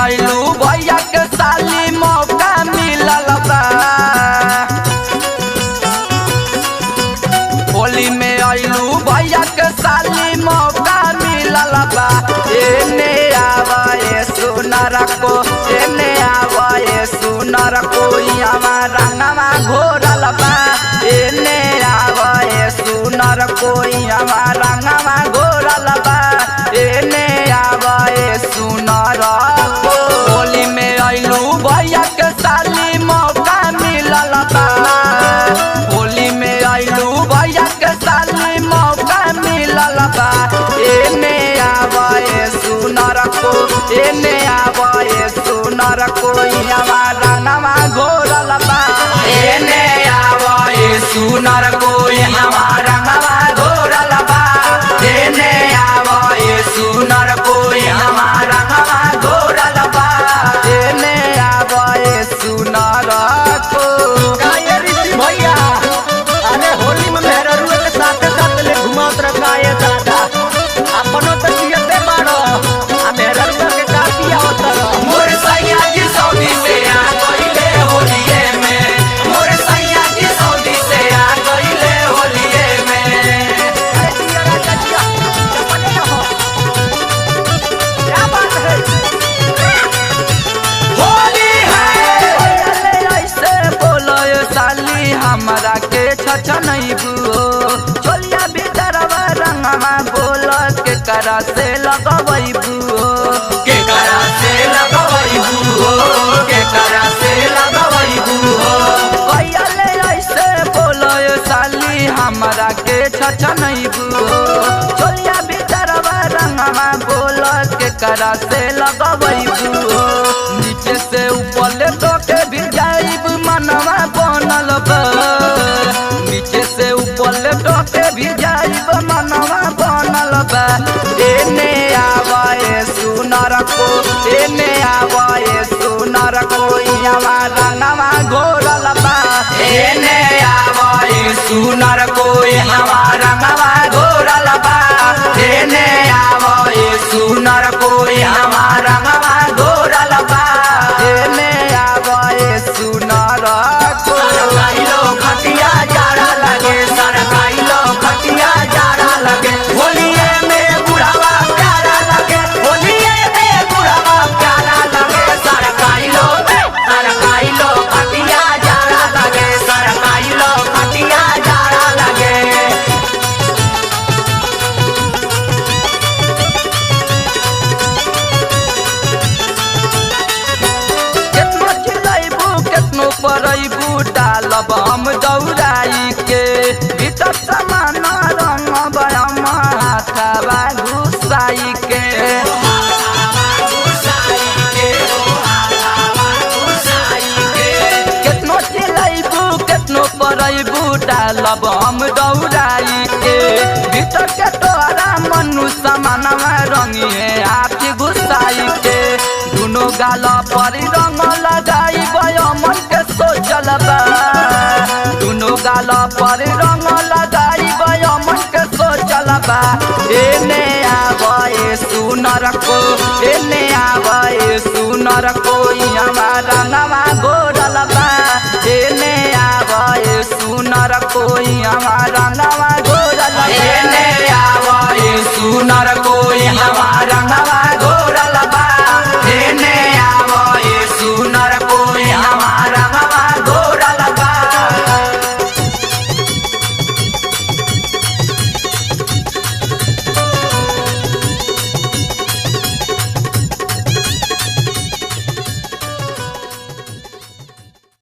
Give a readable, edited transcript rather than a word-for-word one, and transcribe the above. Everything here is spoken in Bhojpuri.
आइलू भैया के साली मौका मिलल बा। होली में आइलू भैया के साली मौका मिलल बा। एने आवे सुनर को, एने आवे सुनर को यहाँ रंगवा घोरल बा। एने आवे सुनर को यहाँ रंगवा घोरल बा। एने आवे सुनर को। होली में आइलू भैया के साली मौका मिलल बा। होली में आइलू भैया के साली मौका मिलल बा। एने आवे सुनर को, एने आवे सुनर को यहाँ रंगवा घोरल बा। एने आवे सुनर को यहाँ रंगवा घोरल बा। एने आवे सुनर को यहाँ रंगवा घोरल बा। एने आवे सुनर को। भैया अरे होली में मेहरुआ के साथ साथ ले घुमात रखा है दादा अपनो तो जियते मारो आ मेहरुआ के काफी आवत रहो। मोर सैया जी सऊदी से आ गइले होलिये में। मोर सैया जी सऊदी से आ गइले होलिये में। अरे जिया राजा जिया चपले रहो क्या बात है। होली है ले ऐसे बोलो साली हमरा के छछनैबू। चोलिया भीतरवा रंगवा बोल के करा से लगवैबू। के करा से लगवैबू, के करा से लगवैबू। भैया ले ऐसे बोलो साली हमरा के छछनैबू। चोलिया भीतरवा रंगवा बोल के करा से लगवैबू। नीचे से ऊपर ले तो के भी जाइब मनवा बनल बा। नीचे से ऊपर ले तो के भी जाइब मनवा बनल बा। एने आवे सुनर को, एने आवे सुनर को यहाँ रंगवा घोरल बा। एने आवे सुनर को यहाँ रंगवा घोरल बा। एने आवे सुनर को यहाँ रंगवा घोरल बा। एने आवे सुनर को। सरकाइलो खटिया जाड़ा लगे, सरकाइलो खटिया जाड़ा लगे। होलिये में बुढ़ावा प्यारा लगे, होलिये में बुढ़ावा प्यारा लगे। सरकाइलो खटिया जाड़ा लगे, सरकाइलो खटिया जाड़ा लगे। केतनो चिल्लाइबू केतनो परैबू डालब हम दौड़ाई के। भीतर समान रंग बयम हाथवा घुसाई के। केतनो चिल्लाइबू केतनो परैबू डालब हम दौड़ाई के। भीतर के तोरा मनु समानवा रंगिए हाथ घुसाई के। दुनो गाल पर रंग लगाई मन के सोचल बा। दुनो गाल पर रंग लगाई मन के सोचल बा। एने आवे सुनर को, एने आवे सुनर को यहाँ रंगवा घोरल बा। एने आवे सुनर को यहाँ रंगवा घोरल बा। एने आवे सुनर को यहाँ रंगवा घोरल बा।